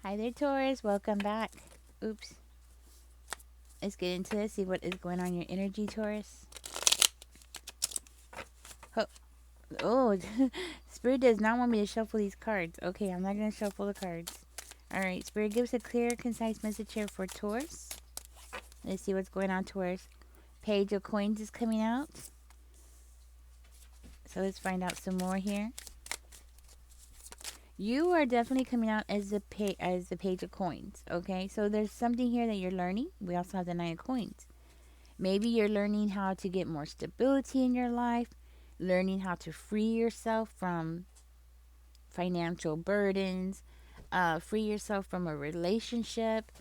Hi there, Taurus. Welcome back. Oops. Let's get into this. See what is going on in your energy, Taurus. Oh, oh. Spirit does not want me to shuffle these cards. Okay, I'm not going to shuffle the cards. All right, Spirit gives a clear, concise message here for Taurus. Let's see what's going on, Taurus. Page of Coins is coming out. So let's find out some more here. You are definitely coming out as the Page of Coins. Okay, so there's something here that you're learning. We also have the Nine of Coins. Maybe you're learning how to get more stability in your life, learning how to free yourself from financial burdens, free yourself from a relationship.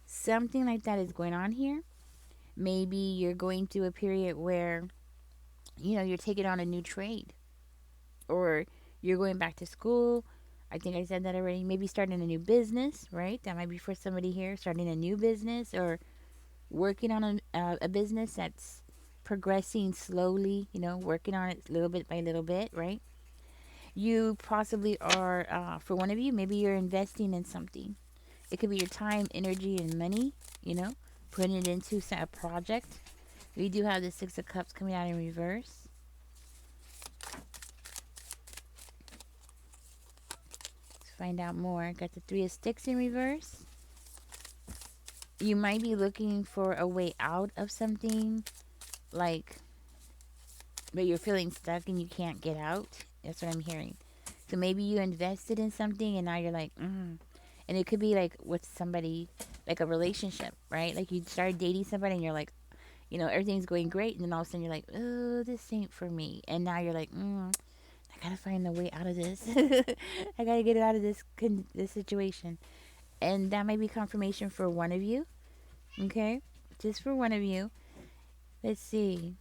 Something like that is going on here. Maybe you're going through a period where, you're taking on a new trade, or you're going back to school. I think I said that already. Maybe starting a new business, right? That might be for somebody here, starting a new business, or working on a business that's progressing slowly, working on it little bit by little bit, right? You possibly are, for one of you, maybe you're investing in something. It could be your time, energy, and money, putting it into a project. We do have the Six of Cups coming out in reverse. Let's find out more. Got the Three of Sticks in reverse. You might be looking for a way out of something, like, but you're feeling stuck and you can't get out. That's what I'm hearing. So maybe you invested in something and now you're like, And it could be like with somebody, like a relationship, right? Like you started dating somebody and you're like, everything's going great. And then all of a sudden you're like, oh, this ain't for me. And now you're like, I gotta find a way out of this. I gotta get out of this situation. And that might be confirmation for one of you. Okay? Just for one of you. Let's see.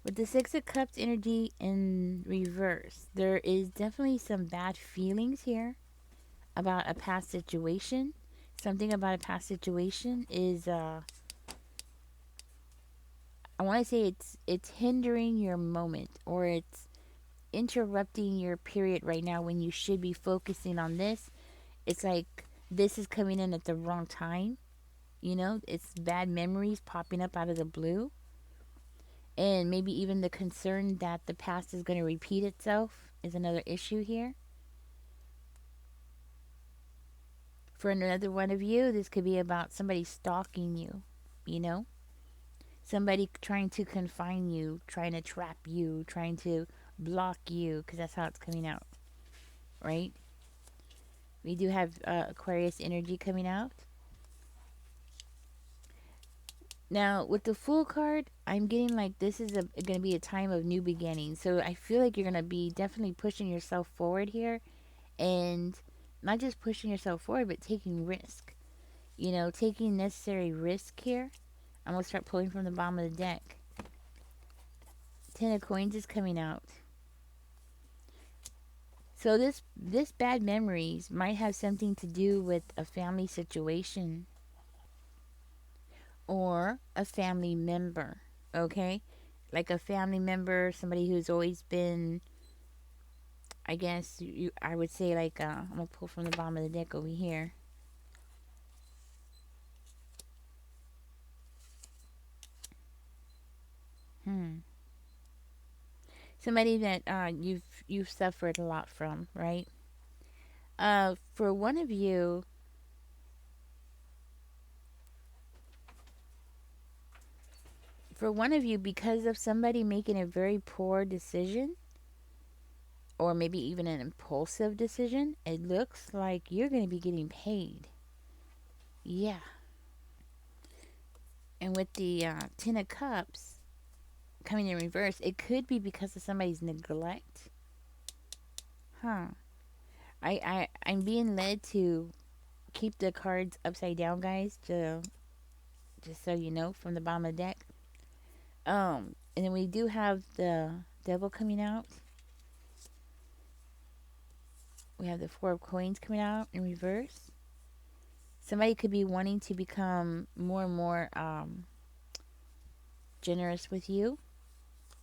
With the Six of Cups energy in reverse, there is definitely some bad feelings here about a past situation. Something about a past situation is, I want to say it's hindering your moment, or it's interrupting your period right now when you should be focusing on this. It's like this is coming in at the wrong time. It's bad memories popping up out of the blue. And maybe even the concern that the past is going to repeat itself is another issue here. For another one of you, this could be about somebody stalking you, Somebody trying to confine you, trying to trap you, trying to block you, because that's how it's coming out, right? We do have Aquarius energy coming out. Now, with the Fool card, I'm getting like this is going to be a time of new beginnings. So I feel like you're going to be definitely pushing yourself forward here, and not just pushing yourself forward, but taking risk. Taking necessary risk here. I'm going to start pulling from the bottom of the deck. Ten of Coins is coming out. So this bad memories might have something to do with a family situation or a family member, okay? Like a family member, somebody who's always been, I guess I would say like, I'm going to pull from the bottom of the deck over here. Somebody that you've suffered a lot from, right? For one of you, because of somebody making a very poor decision, or maybe even an impulsive decision, it looks like you're going to be getting paid. Yeah. And with the Ten of Cups coming in reverse, it could be because of somebody's neglect. I'm being led to keep the cards upside down, guys, just so you know, from the bottom of the deck. And then we do have the Devil coming out. We have the Four of Coins coming out in reverse. Somebody could be wanting to become more and more generous with you.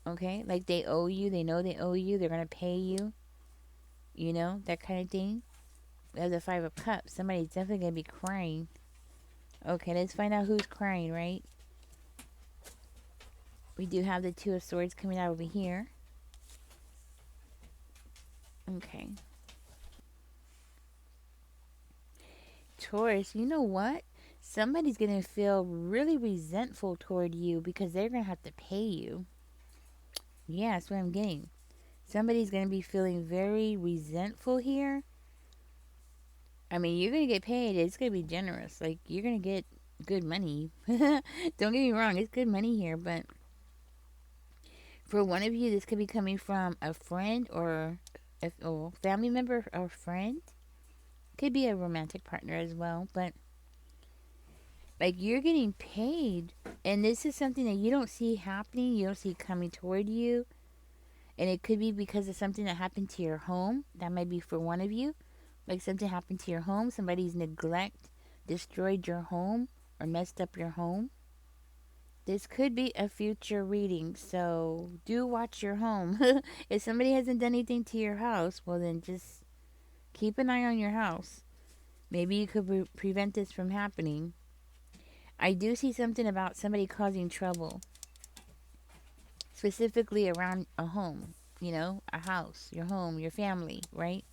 Okay? Like they owe you. They know they owe you. They're going to pay you. That kind of thing. We have the Five of Cups. Somebody's definitely going to be crying. Okay, let's find out who's crying, right? We do have the Two of Swords coming out over here. Okay. Taurus, you know what? Somebody's going to feel really resentful toward you because they're going to have to pay you. Yeah, that's what I'm getting. Somebody's going to be feeling very resentful here. I mean, you're going to get paid. It's going to be generous. Like, you're going to get good money. Don't get me wrong. It's good money here. But for one of you, this could be coming from a friend or a family member or friend. Could be a romantic partner as well. But, like, you're getting paid. And this is something that you don't see happening. You don't see coming toward you. And it could be because of something that happened to your home. That might be for one of you. Like something happened to your home. Somebody's neglect destroyed your home or messed up your home. This could be a future reading. So do watch your home. If somebody hasn't done anything to your house, well then just keep an eye on your house. Maybe you could prevent this from happening. I do see something about somebody causing trouble. Specifically around a home, you know, a house, your home, your family, right?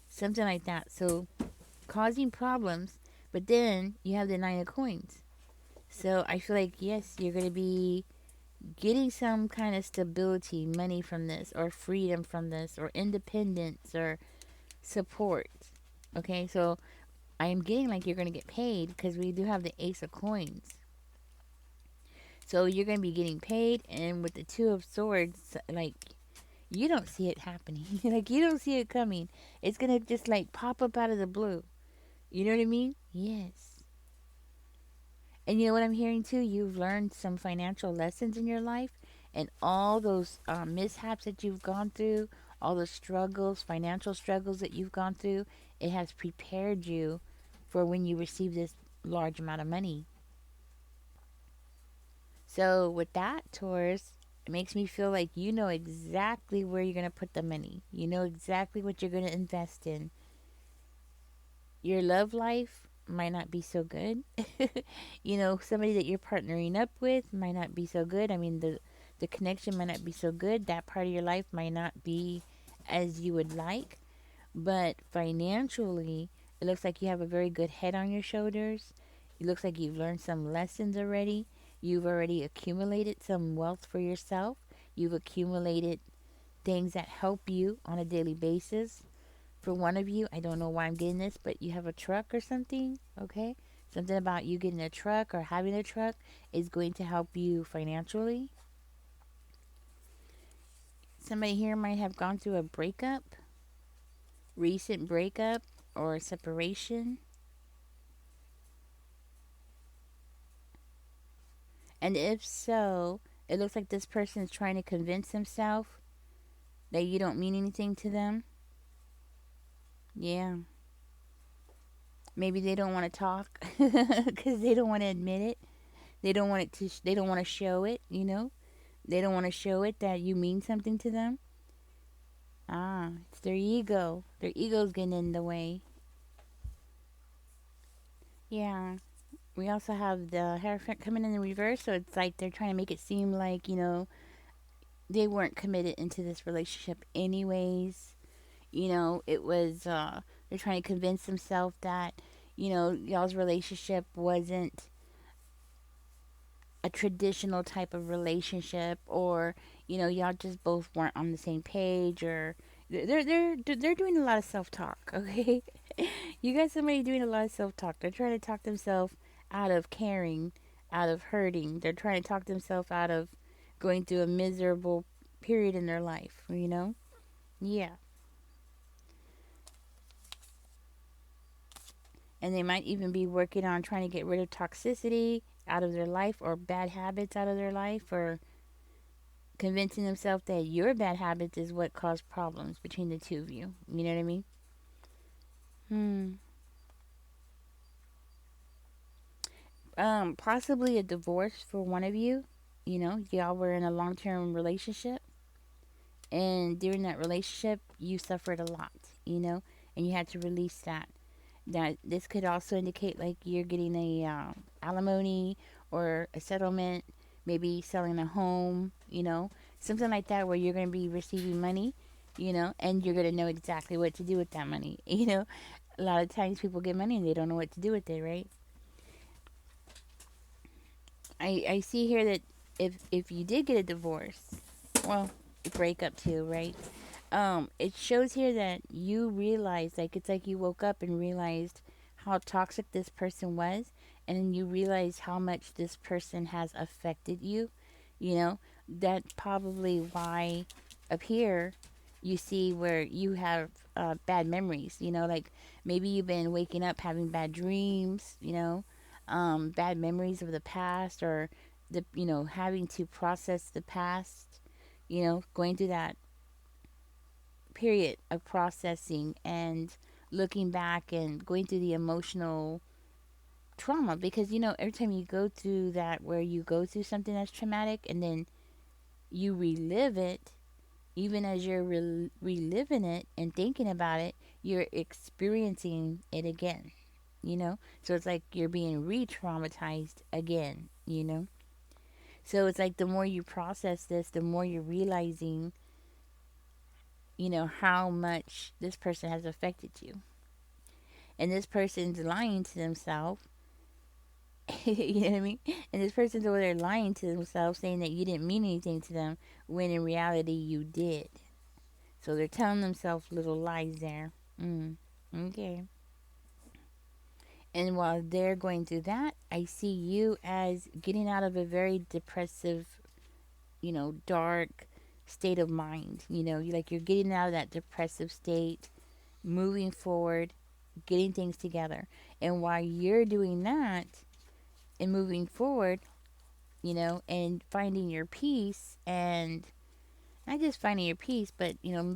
Something like that. So, causing problems, but then you have the Nine of Coins. So, I feel like, yes, you're going to be getting some kind of stability, money from this, or freedom from this, or independence, or support. Okay, so I am getting like you're going to get paid because we do have the Ace of Coins. So, you're going to be getting paid, and with the Two of Swords, like, you don't see it happening. Like, you don't see it coming. It's going to just, like, pop up out of the blue. You know what I mean? Yes. And you know what I'm hearing too? You've learned some financial lessons in your life. And all those mishaps that you've gone through, all the struggles, financial struggles that you've gone through, it has prepared you for when you receive this large amount of money. So, with that, Taurus, it makes me feel like you know exactly where you're going to put the money. You know exactly what you're going to invest in. Your love life might not be so good. You know, somebody that you're partnering up with might not be so good. I mean, the connection might not be so good. That part of your life might not be as you would like. But financially, it looks like you have a very good head on your shoulders. It looks like you've learned some lessons already. You've already accumulated some wealth for yourself. You've accumulated things that help you on a daily basis. For one of you, I don't know why I'm getting this, but you have a truck or something, okay? Something about you getting a truck or having a truck is going to help you financially. Somebody here might have gone through a breakup, recent breakup, or separation. And if so, it looks like this person is trying to convince himself that you don't mean anything to them. Yeah. Maybe they don't want to talk because they don't want to admit it. They don't want it to. They don't want to show it. You know. They don't want to show it that you mean something to them. Ah, it's their ego. Their ego's getting in the way. Yeah. We also have the Hierophant coming in the reverse, so it's like they're trying to make it seem like, you know, they weren't committed into this relationship anyways. You know, it was, they're trying to convince themselves that, you know, y'all's relationship wasn't a traditional type of relationship, or you know, y'all just both weren't on the same page, or they're doing a lot of self-talk. Okay. You got somebody doing a lot of self-talk. They're trying to talk themselves out of caring, out of hurting. They're trying to talk themselves out of going through a miserable period in their life, you know. Yeah. And they might even be working on trying to get rid of toxicity out of their life, or bad habits out of their life, or convincing themselves that your bad habits is what caused problems between the two of you. You know what I mean? Hmm. Possibly a divorce for one of you. You know, y'all were in a long-term relationship, and during that relationship, you suffered a lot. You know, and you had to release that. That this could also indicate like you're getting a alimony or a settlement, maybe selling a home, something like that, where you're going to be receiving money, and you're going to know exactly what to do with that money. A lot of times people get money and they don't know what to do with it, right? I see here that if you did get a divorce, well, break up too, right? It shows here that you realize, like, it's like you woke up and realized how toxic this person was, and then you realize how much this person has affected you. You know, that's probably why up here you see where you have bad memories. Like maybe you've been waking up having bad dreams. Bad memories of the past, or having to process the past. Going through that period of processing and looking back and going through the emotional trauma, because every time you go through that, where you go through something that's traumatic and then you relive it, even as you're reliving it and thinking about it, you're experiencing it again. So it's like you're being re-traumatized again. So it's like the more you process this, the more you're realizing how much this person has affected you. And this person's lying to themselves. You know what I mean? And this person's over there lying to themselves, saying that you didn't mean anything to them, when in reality you did. So they're telling themselves little lies there. Okay. And while they're going through that, I see you as getting out of a very depressive, dark state of mind. You're getting out of that depressive state, moving forward, getting things together. And while you're doing that and moving forward, and finding your peace, and not just finding your peace, but,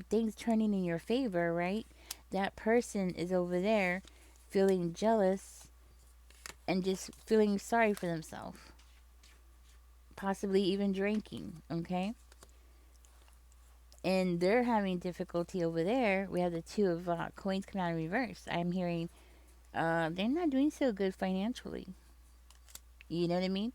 things turning in your favor, right? That person is over there feeling jealous and just feeling sorry for themselves, possibly even drinking, okay? And they're having difficulty over there. We have the two of coins come out in reverse. I'm hearing they're not doing so good financially. You know what I mean?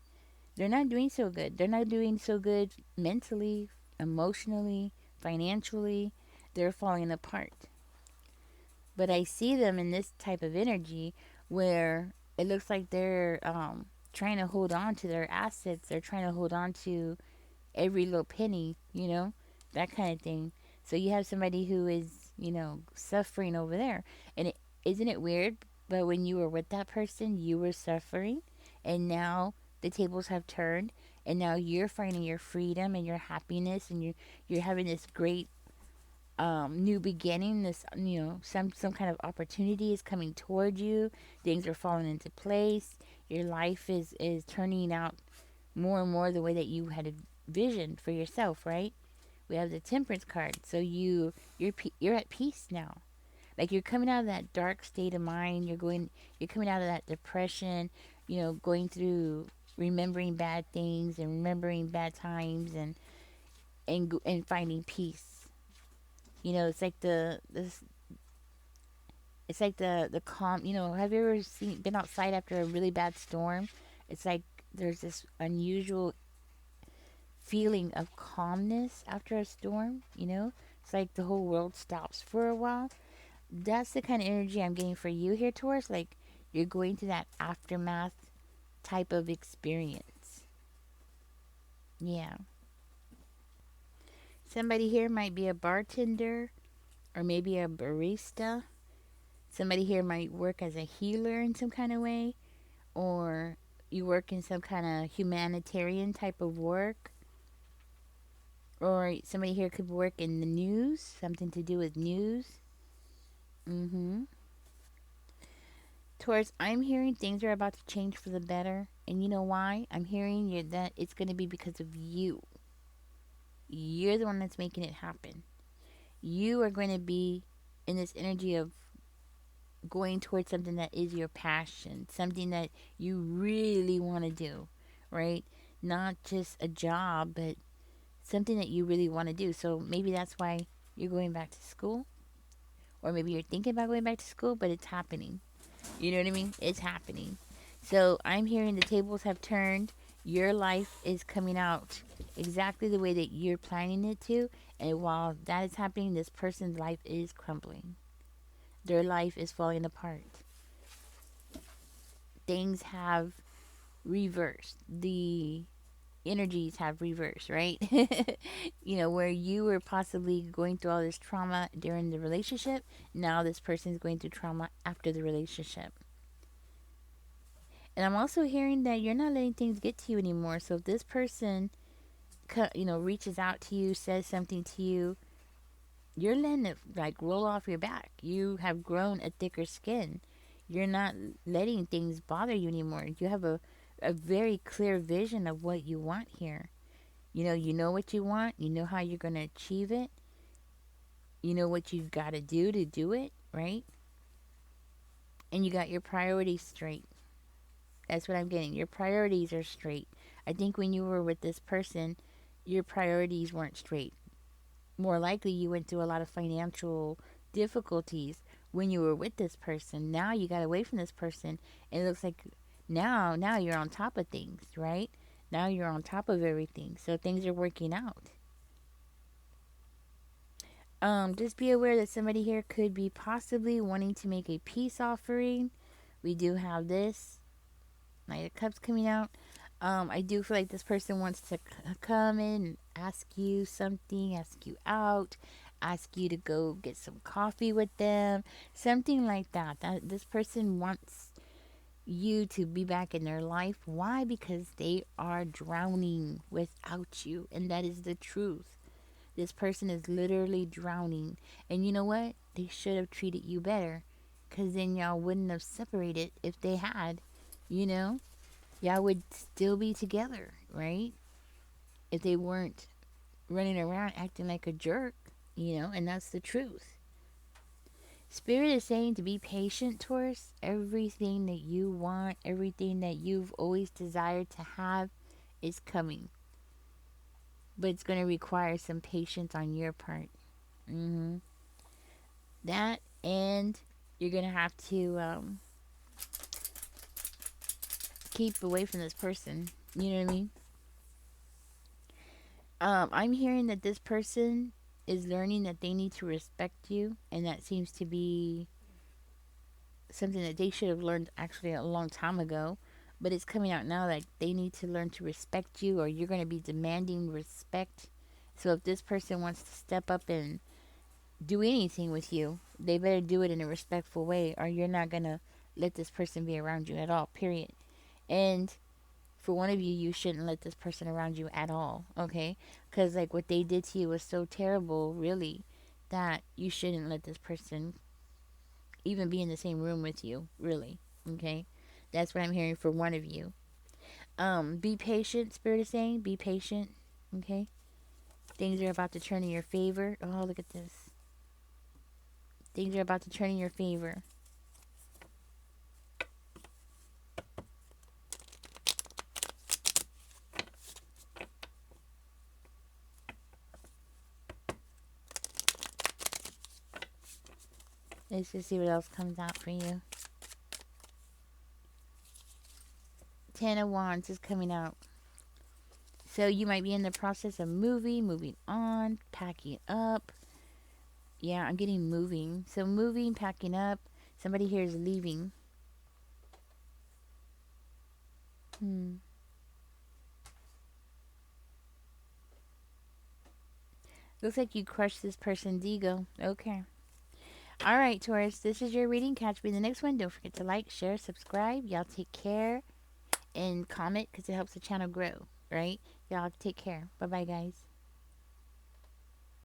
They're not doing so good. They're not doing so good mentally, emotionally, financially. They're falling apart. But I see them in this type of energy where it looks like they're trying to hold on to their assets. They're trying to hold on to every little penny, that kind of thing. So you have somebody who is, suffering over there. And isn't it weird? But when you were with that person, you were suffering. And now the tables have turned. And now you're finding your freedom and your happiness. And you're having this great new beginning. This, some kind of opportunity is coming toward you. Things are falling into place. Your life is turning out more and more the way that you had visioned for yourself, right? We have the Temperance card, so you're at peace now. Like you're coming out of that dark state of mind. You're coming out of that depression. Going through remembering bad things and remembering bad times, and finding peace. It's like the calm. Have you ever been outside after a really bad storm? It's like there's this unusual feeling of calmness after a storm. It's like the whole world stops for a while. That's the kind of energy I'm getting for you here, Taurus. Like you're going to that aftermath type of experience. Yeah. Somebody here might be a bartender or maybe a barista. Somebody here might work as a healer in some kind of way, or you work in some kind of humanitarian type of work. Or somebody here could work in the news, something to do with news. Mm-hmm. Taurus, I'm hearing things are about to change for the better. And you know why? I'm hearing that it's going to be because of you. You're the one that's making it happen. You are going to be in this energy of going towards something that is your passion, something that you really want to do, right? Not just a job, but something that you really want to do. So maybe that's why you're going back to school, or maybe you're thinking about going back to school, but it's happening. You know what I mean? It's happening. So I'm hearing the tables have turned. Your life is coming out exactly the way that you're planning it to. And while that is happening, this person's life is crumbling. Their life is falling apart. Things have reversed. The energies have reversed, right? Where you were possibly going through all this trauma during the relationship, now this person is going through trauma after the relationship. And I'm also hearing that you're not letting things get to you anymore. So if this person, reaches out to you, says something to you, you're letting it like roll off your back. You have grown a thicker skin. You're not letting things bother you anymore. You have a very clear vision of what you want here. You know what you want. You know how you're going to achieve it. You know what you've got to do it, right? And you got your priorities straight. That's what I'm getting. Your priorities are straight. I think when you were with this person, your priorities weren't straight. More likely, you went through a lot of financial difficulties when you were with this person. Now you got away from this person, and it looks like now you're on top of things, right? Now you're on top of everything, so things are working out. Just be aware that somebody here could be possibly wanting to make a peace offering. We do have this Knight of Cups coming out. I do feel like this person wants to come in and ask you something, ask you out, ask you to go get some coffee with them, something like that. That this person wants you to be back in their life. Why? Because they are drowning without you, and that is the truth. This person is literally drowning, and you know what? They should have treated you better, because then y'all wouldn't have separated if they had, you know? Y'all would still be together, right? If they weren't running around acting like a jerk, and that's the truth. Spirit is saying to be patient, Taurus. Everything that you want, everything that you've always desired to have is coming. But it's going to require some patience on your part. Mm-hmm. That, and you're going to have to keep away from this person. You know what I mean? I'm hearing that this person is learning that they need to respect you, and that seems to be something that they should have learned actually a long time ago, but it's coming out now that they need to learn to respect you, or you're going to be demanding respect. So if this person wants to step up and do anything with you, they better do it in a respectful way, or you're not going to let this person be around you at all, period. And for one of you, you shouldn't let this person around you at all, okay? Because, like, what they did to you was so terrible, really, that you shouldn't let this person even be in the same room with you, really, okay? That's what I'm hearing for one of you. Be patient, Spirit is saying. Be patient, okay? Things are about to turn in your favor. Oh, look at this. Things are about to turn in your favor. Let's just see what else comes out for you. Ten of Wands is coming out. So you might be in the process of moving on, packing up. Yeah, I'm getting moving. So moving, packing up. Somebody here is leaving. Looks like you crushed this person's ego. Okay. All right, Taurus. This is your reading. Catch me in the next one. Don't forget to like, share, subscribe. Y'all take care. And comment because it helps the channel grow. Right? Y'all take care. Bye-bye, guys.